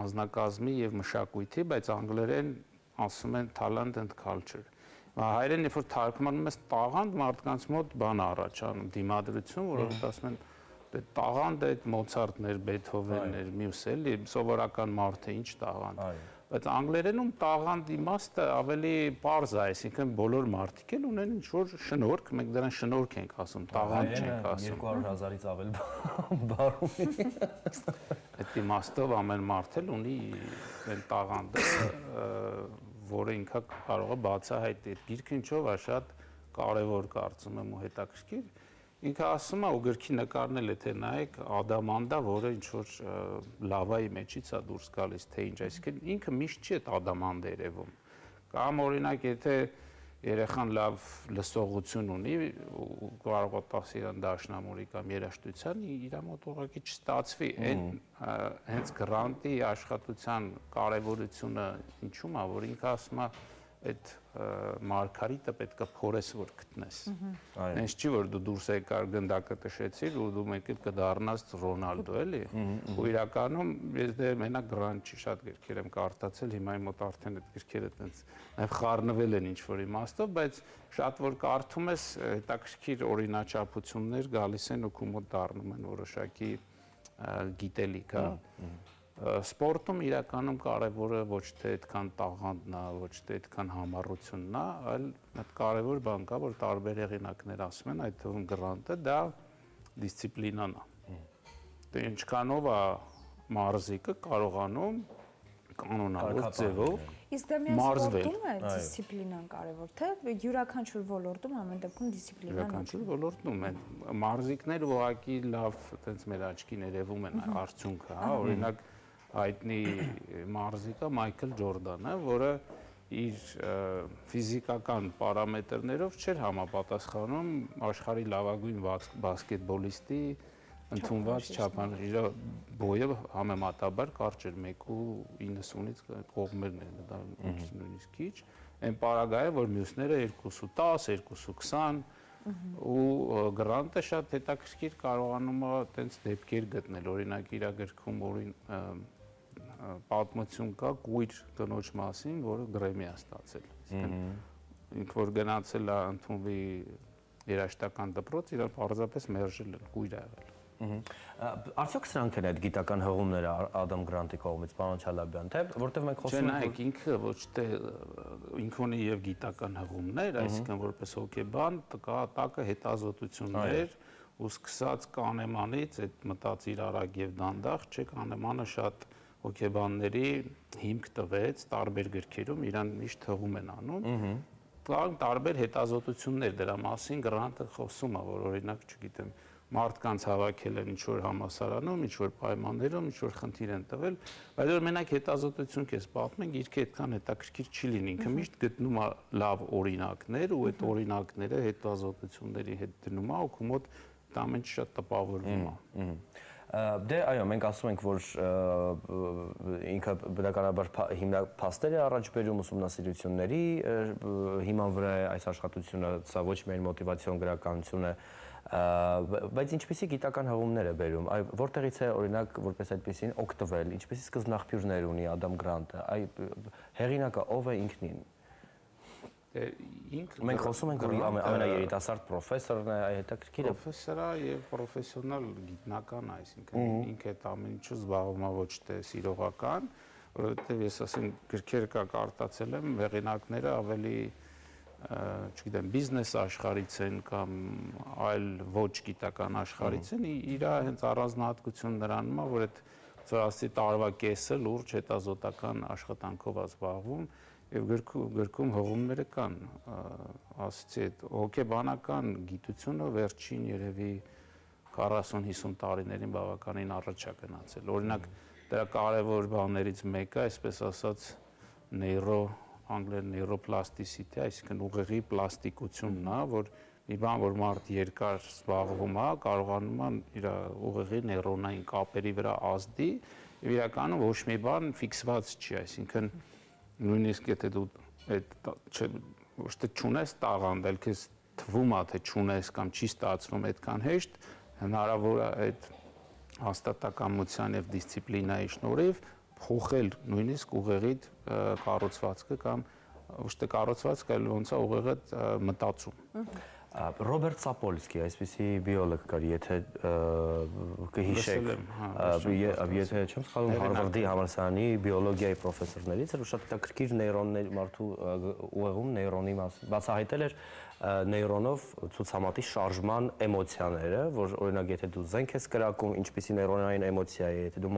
անձնակազմի եւ մշակույթի, բայց անգլերեն ասում են talent and culture։ Հայերեն երբ որ թարգմանում ես տաղանդ, մարդկանց մոտ բան առաջանում, դիմադրություն, որովհետեւ ասում են տաղանդը այդ Մոցարտներ, Բեթհովեններ, մյուս էլի սովորական մարդը ինչ տաղանդ։ Բայց անգլերենում տաղանդ իմաստը ավելի պարզ է, այսինքն բոլոր մարդիկ էլ ունեն ինչ-որ շնորհք, մենք դրան շնորհք ենք ասում, տաղանդ չենք ասում։ 200,000-ից ավել բարում է։ Այդ իմաստով ամեն մարդ էլ ունի այն տաղանդը, որը ինքը կարող է բացահայտել։ Գիրքը ինչով է շատ կարևոր կարծում եմ ու հետաքրքիր։ Ինքը ասում է ու գրքի նկարն էլ եթե նայեք ադամանդա, որը ինչ-որ լավայի մեջից է դուրս գալիս, թե ինչ, այսինքն ինքը միշտ չի այդ ադամանդը երևում։ Կամ օրինակ եթե երեխան լավ լսողություն ունի ու կարող է տաս իրան դաշնամուրի կամ երաժշտության, իր մոտ ուղղակի չստացվի։ Այն հենց գրանտի աշխատության կարևորությունը ինչու՞մ է, որ ինքը ասում է այդ մարգարիտը պետք է փորես որ գտնես։ Հենց չի որ դու դուրս եկար գնդակը տշեցիր ու դու մեկ էլ կդառնաս Ռոնալդո էլի։ Ու իրականում ես դե մենակ գրանտ չի շատ գրքեր եմ կարդացել, հիմա իմ մոտ արդեն այդ գրքերը այտենց նաև խառնվել են ինչ որ իմաստով, բայց շատ որ կարդում ես հետաքրքիր օրինաչափություններ գալիս են ու քո մոտ դառնում են որոշակի գիտելիք, հա։ Սպորտում իրականում կարևորը ոչ թե այդքան տաղանդն է, ոչ թե այդքան համառությունն է, այլ այդ կարևոր բան կա, որ տարբեր հեղինակներ ասում են, այդ թվում գրանտը դա դիսցիպլինան է։ Դե ինչքանով է մարզիկը կարողանում կանոնավոր ձևով Իսկ դա միայն սպորտում է դիսցիպլինան կարևոր, թե յուրաքանչյուր ոլորտում ամեն դեպքում դիսցիպլինան յուրաքանչյուր ոլորտում են մարզիկներ ուղղակի լավ այտենց մեր աչքին երևում են արդյունքը, հա, օրինակ հայտնի մարզիկը Մայքլ Ջորդանը, որը իր ֆիզիկական պարամետրներով չէր համապատասխանում աշխարհի լավագույն բասկետբոլիստի ընդունված չափանիշ, իր բոյը համեմատաբար կարճ էր 1.90-ից կողմերն են դա նույնիսկ քիչ, այն պարագայը, որ մյուսները 2.10, 2.20 ու գրանտը շատ հետաքրքիր կարողանում է այտենց դեպքեր գտնել, օրինակ իր գրքում պատմություն կա կույր կնոջ մասին, որը գրեմի է ստացել։ Ինքը որ գնացել է ընդունվի երաժշտական դպրոց, իրար պարզապես մերժել են, կույր է եղել։ Արդյոք սրանք են այդ գիտական հղումները Ադամ Գրանտի կողմից, պարոն Չալաբյան, թե որտեղ մենք խոսում ենք, նայեք, ինքը ոչ թե ինքը ունի եւ գիտական հղումներ, այսինքն որպես հոգեբան կա տակը հետազոտություններ ու սկսած Կանեմանից այդ մտածիր արագ եւ դանդաղ, չէ, Կանեմանը շատ հոգեբանների հիմք տվեց տարբեր գրքերում, իրան միշտ հղում են անում։ Կան տարբեր հետազոտություններ դրա մասին, Գրանտը խոսում է, որ օրինակ, չգիտեմ, մարդկանց հավաքել են ինչ-որ համասարանում, ինչ-որ պայմաններում, ինչ-որ խնդիր են տվել, բայց որ մենակ հետազոտություն կես պատմենք, գիրքը այդքան հետաքրքիր չի լինի, ինքը միշտ գտնում է լավ օրինակներ ու այդ օրինակները հետազոտությունների հետ դնում է ու քո մոտ դա ամեն ինչ շատ տպավորվում է։ Դե այո, մենք ասում ենք, որ ինքը բնականաբար փաստեր է առաջ բերում ուսումնասիրությունների հիման վրա է այս աշխատությունը, սա ոչ միայն մոտիվացիոն գրականություն է, բայց ինչպիսի գիտական հղումներ է բերում, որտեղից է օրինակ որպես այդպեսին օգտվել, ինչպիսի սկզբնաղբյուրներ ունի Ադամ Գրանտը, հեղինակը ով է ինքնին։ Մենք խոսում ենք, որ ամենաերիտասարդ պրոֆեսորն է, հետաքրքիր է։ Պրոֆեսոր է եւ պրոֆեսիոնալ գիտնական է, այսինքն ինքը այդ ամեն ինչը զբաղվում է ոչ թե սիրողական, որովհետեւ ես ասեմ գրքերը կարտացել եմ, հեղինակները ավելի, չգիտեմ, բիզնես աշխարհից են կամ այլ ոչ գիտական աշխարհից են, իր հենց առանձնահատկություն նրանում է, որ այդ ծրասի տարվա կեսը լուրջ հետազոտական աշխատանքով է զբաղվում եւ գրքում հղումները կան, ասեցի, այդ հոգեբանական գիտությունը վերջին երևի 40-50 տարիներին բավականին առաջ է գնացել։ Օրինակ, դրա կարևոր բաներից մեկը, այսպես ասած, անգլերեն neuroplasticity, այսինքն ուղեղի պլաստիկությունն է, որ մի բան, որ մարդ երկար զբաղվում է, կարողանում է իր ուղեղի նեյրոնային կապերի վրա ազդի, եւ իրականում ոչ մի բան ֆիքսված չի, այսինքն նույնիսկ եթե դու ոչ թե չունես տաղանդ, այլ քեզ թվում է, թե չունես կամ չի ստացվում այդքան հեշտ, հնարավոր է այդ հաստատակամության եւ դիսցիպլինայի շնորհիվ փոխել նույնիսկ ուղեղի կառուցվածքը կամ ոչ թե կառուցվածքը, այլ ոնց է ուղեղը մտածում։ Ռոբերտ Սապոլսկի, այսպիսի բիոլոգ կար, եթե կհիշեք, եթե չեմ սխալվում, Հարվարդի համալսարանի բիոլոգիայի պրոֆեսորներից էր, ու շատ հետաքրքիր նեյրոններ մարդու ուղեղում նեյրոնի մասին բացահայտել էր նեյրոնով ցուցամատի շարժման էմոցիաները, որ օրինակ եթե դու զենք ես կրակում, ինչպիսի նեյրոնային էմոցիա է, եթե դու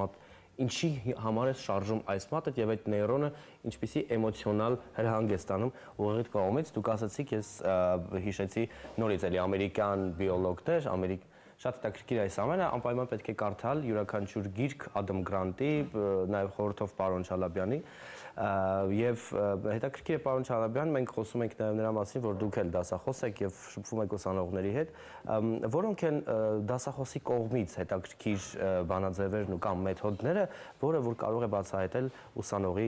ինչի համար ես շարժում այս մատը եւ այդ նեյրոնը ինչպիսի էմոցիոնալ հրահանգ է ստանում ուղեղի կողմից, դուք ասացիք, ես հիշեցի նորից էլի ամերիկյան բիոլոգներ, շատ հետաքրքիր այս ամենը, անպայման պետք է կարդալ յուրաքանչյուր գիրք Ադամ Գրանտի, նաեւ խորհրդով պարոն Չալաբյանի եւ հետաքրքիր է պարոն Չալաբյան, մենք խոսում ենք նաեւ նրա մասին, որ դուք էլ դասախոս եք եւ շփվում եք ուսանողների հետ, որոնք են դասախոսի կողմից հետաքրքիր բանաձևերն ու կամ մեթոդները, որը որ կարող է բացահայտել ուսանողի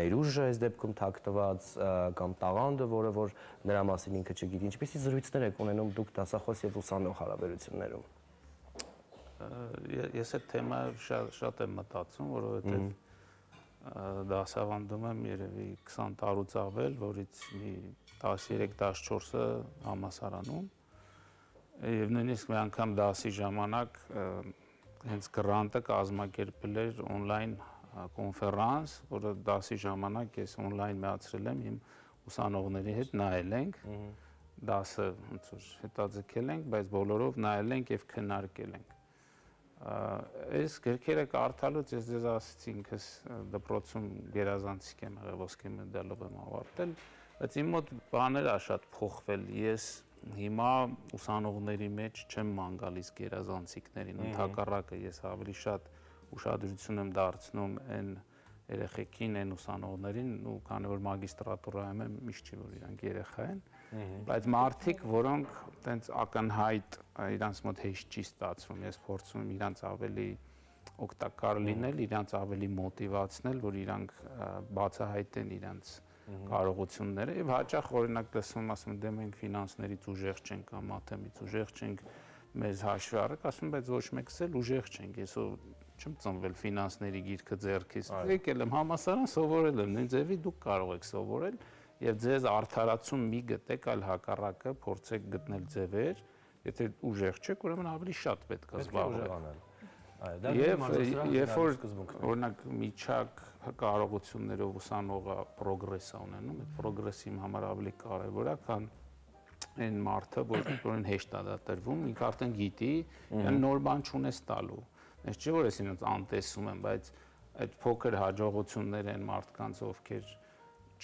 ներուժը, այս դեպքում թաքնված կամ տաղանդը, որը որ նրա մասին ինքը չգիտի, ինչպիսի զրույցներ եք ունենում դուք դասախոս եւ ուսանող հարաբերություններում։ Ես այդ թեմայով շատ եմ մտածում, որովհետեւ դասավանդում եմ երևի 20 տարուց ավել, որից մի 13-14-ը համալսարանում եւ նույնիսկ մի անգամ դասի ժամանակ հենց գրանտը կազմակերպել էր on-line կոնֆերանս, որը դասի ժամանակ ես on-line միացրել եմ իմ ուսանողների հետ նայել ենք, դասը ոնց որ հետաձգել ենք, բայց բոլորով նայել ենք եւ քննարկել ենք։ Այս գրքերը կարդալուց ես ձեզ ասացի, ինքս դպրոցում գերազանցիկ եմ եղել, ոսկե մեդալով եմ ավարտել, բայց իմ մոտ բաները շատ փոխվել։ Ես հիմա ուսանողների մեջ չեմ ման գալիս գերազանցիկներին, ընդհակառակը ես ավելի շատ ուշադրություն եմ դարձնում այն երեխեքին, այն ուսանողներին, ու քանի որ մագիստրատուրայում եմ, միշտ չի որ իրանք երեխա են, բայց մարդիկ, որոնք տենց ակնհայտ իրանց մոտ հեշտ չի ստացվում, ես փորձում եմ իրանց ավելի օգտակար լինել, իրանց ավելի մոտիվացնել, որ իրանք բացահայտեն իրանց կարողությունները եւ հաճախ օրինակ լսում ասում դե մենք ֆինանսներից ուժեղ չենք կամ մաթեմից ուժեղ չենք, մեզ հաշվի առեք, ասում բայց ոչ մեկս էլ ուժեղ չենք, ես չեմ ծնվել ֆինանսների գիրքը ձեռքից, եկել եմ համալսարան, սովորել եմ, նույն ձևի դուք կարող եք սովորել եւ ձեզ արդարացում մի գտեք, այլ հակառակը փորձեք գտնել ձևեր, եթե ուժեղ չեք, ուրեմն ավելի շատ պետք է զբաղվել։ Երբ որ օրինակ միջակ կարողություններով ուսանողը պրոգրես է ունենում, այդ պրոգրեսը իմ համար ավելի կարևոր է, քան այն մարդը, որին հեշտ է դա տրվում, ինքը արդեն գիտի, նոր բան չունես տալու։ Ես չէ որ ես ինձ անտեսում եմ, բայց այդ փոքր հաջողությունները են մարդկանց, ովքեր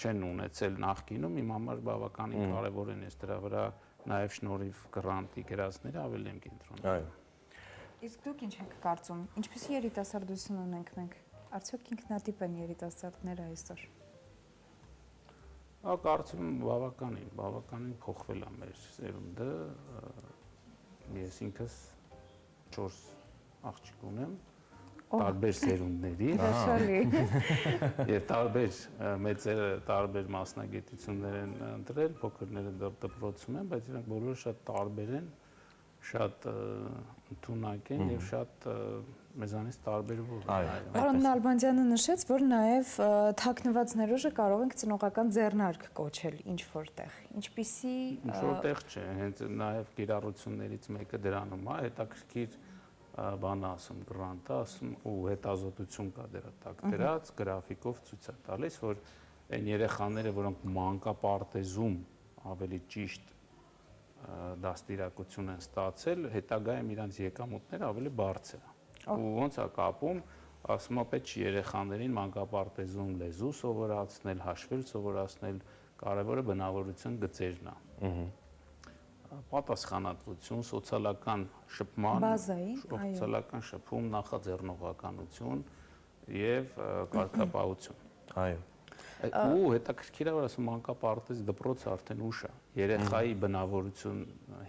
չեն ունեցել նախկինում, իմ համար բավականին կարևոր են, ես դրա վրա նաև շնորհիվ գրանտի գրածները ավելի եմ կենտրոնում։ Այո։ Իսկ դուք ինչ եք կարծում, ինչպիսի երիտասարդություն ունենք մենք, արդյոք ինքնատիպ են երիտասարդները այսօր։ Կարծում եմ բավականին փոխվել է մեր սերունդը, ես ինքս 4 աղջիկ ունեմ, տարբեր սերունդների եւ տարբեր մեծերը տարբեր մասնագիտություններ են ընտրել, փոքրները դպրոցում են, բայց իրանք բոլորը շատ տարբեր են, շատ ընդունակ են եւ շատ մեզանից տարբերվում են։ Պարոն Նալբանդյանը նշեց, որ նաև թաքնված ներուժը կարող ենք ծնողական ձեռնարկ կոչել ինչ որտեղ։ Ինչպիսի ինչ որտեղ չէ, հենց նաև կիրառություններից մեկը դրանում է, հետաքրքիր բան ասում, գրանտը ասում ու հետազոտություն կա դրա տակ դրած, գրաֆիկով ցույց է տալիս, որ այն երեխաները, որոնք մանկապարտեզում ավելի ճիշտ դաստիարակություն են ստացել, հետագայում իրանց եկամուտները ավելի բարձր է։ Ու ոնց է կապում, ասում է պետք չի երեխաներին մանկապարտեզում լեզու սովորացնել, հաշվել սովորացնել, կարևորը բնավորության գծերն է։ Պատասխանատվություն, սոցիալական շփման, սոցիալական շփում, նախաձեռնողականություն եւ կարգապահություն։ Այո։ Ու հետաքրքիր է, որ ասում մանկապարտեզի դպրոցը արդեն ուշ է։ Երեխայի բնավորություն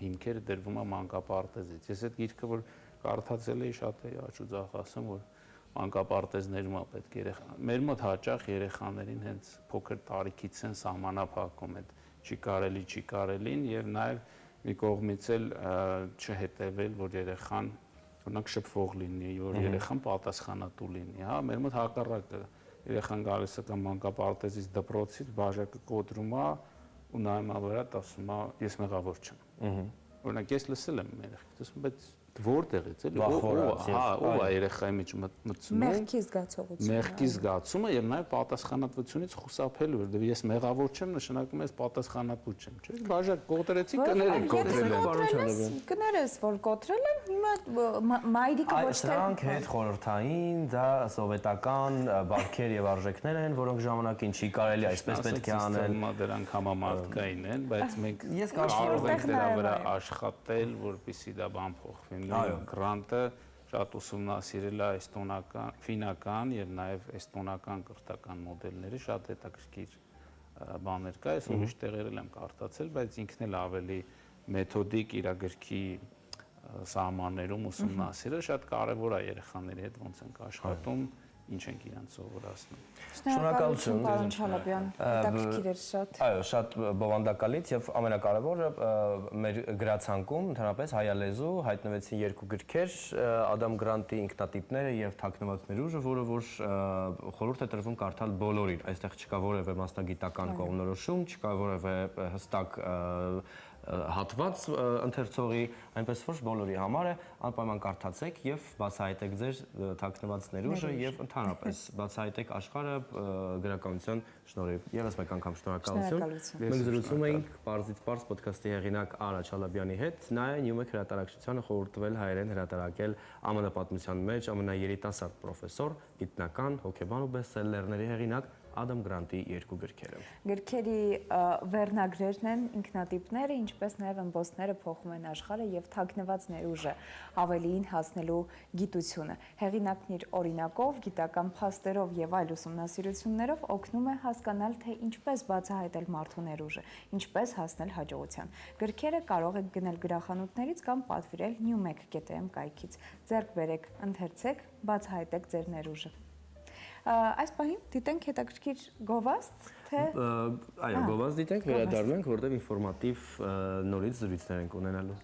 հիմքերը դրվում է մանկապարտեզից։ Ես այդ գիրքը որ կարդացել էի, շատ էի աչուձախ ասում, որ մանկապարտեզներում է պետք երեխա։ Մեր մոտ հաճախ երեխաներին հենց փոքր տարիքից են սահմանափակում այդ չի կարելին եւ նաեւ մի կողմից էլ չհետևել, որ երեխան օրինակ շփվող լինի, որ երեխան պատասխանատու լինի, հա, մեր մոտ հակառակը երեխան գալիս է կամ մանկապարտեզից դպրոցից, բաժակը կոտրում է ու նայում է վրա, ասում է ես մեղավոր չեմ։ Օրինակ ես լսել եմ երեխայից, ասում բայց որտեղից էլի ով է երեխայի մեջ մտցնում մեղքի զգացումը եւ նաեւ պատասխանատվությունից խուսափելու որ ես մեղավոր չեմ նշանակում ես պատասխանատու չեմ չէ բաժակ կոտրեցի կներես որ կոտրել եմ հիմա մայրիկը ոչ թե սրանք հետ խորհրդային դա սովետական բարքեր եւ արժեքներ են որոնք ժամանակին չի կարելի այսպես պետք է անել դրանք համամարտկային են բայց մենք կարող ենք դրա վրա աշխատել որպեսզի դա բան փոխվի Գրանտը շատ ուսումնասիրել է էստոնական, ֆինական եւ նաեւ էստոնական կրթական մոդելների շատ հետաքրքիր բաներ կա, ես ուրիշ տեղերել եմ կարդացել, բայց ինքն էլ ավելի մեթոդիկ իր գրքի սահմաններում ուսումնասիրել, շատ կարեւոր է երեխաների հետ ոնց ենք աշխատում, ինչ ենք իրանց սովորացնում։ Շնորհակալություն, պարոն Չալաբյան, հետաքրքիր էր շատ։ Այո, շատ բովանդակալից եւ ամենակարևորը մեր գրացանկում ընդհանրապես հայալեզու հայտնվեցին երկու գրքեր՝ Ադամ Գրանտի ինքնատիպները եւ Թաքնված ներուժը, որը որ խորհուրդ է տրվում կարդալ բոլորին։ Այստեղ չկա որևէ մասնագիտական կողմնորոշում, չկա որևէ հստակ հատված ընթերցողի, այնպես որ բոլորի համար է անպայման կարդացեք եւ բացահայտեք ձեր թաքնված ներուժը եւ ընդհանրապես բացահայտեք աշխարհը գրականության շնորհիվ։ Եվս մեկ անգամ շնորհակալություն։ Մենք զրուցում էինք Պարզից Պարզ ոդքասթի հեղինակ Արա Չալաբյանի հետ, նա է Նյումեկ հրատարակչությանը խորհուրդ տվել հայերեն հրատարակել ԱՄՆ պատմության մեջ ամենաերիտասարդ պրոֆեսոր, գիտնական, հոգեբան ու բեսթսելերների հեղինակ Ադամ Գրանտի երկու գրքերը։ Գրքերի վերնագրերն են ինքնատիպները, ինչպես նաև ըմբոստները փոխում են աշխարհը եւ թաքնված ներուժը ավելիին հասնելու գիտությունը։ Հեղինակն իր օրինակով, գիտական փաստերով եւ այլ ուսումնասիրություններով օգնում է հասկանալ, թե ինչպես բացահայտել մարդու ներուժը, ինչպես հասնել հաջողության։ Գրքերը կարող եք գնել գրախանութներից կամ պատվիրել newmek.am կայքից։ Ձեռք բերեք, ընթերցեք, բացահայտեք ձեր ներուժը։ Այս պահին դիտենք հետաքրքիր գովազդ, թե այո, գովազդ դիտենք, վերադառնանք, որտեղ ինֆորմատիվ նորից զրույցներ ենք ունենալու։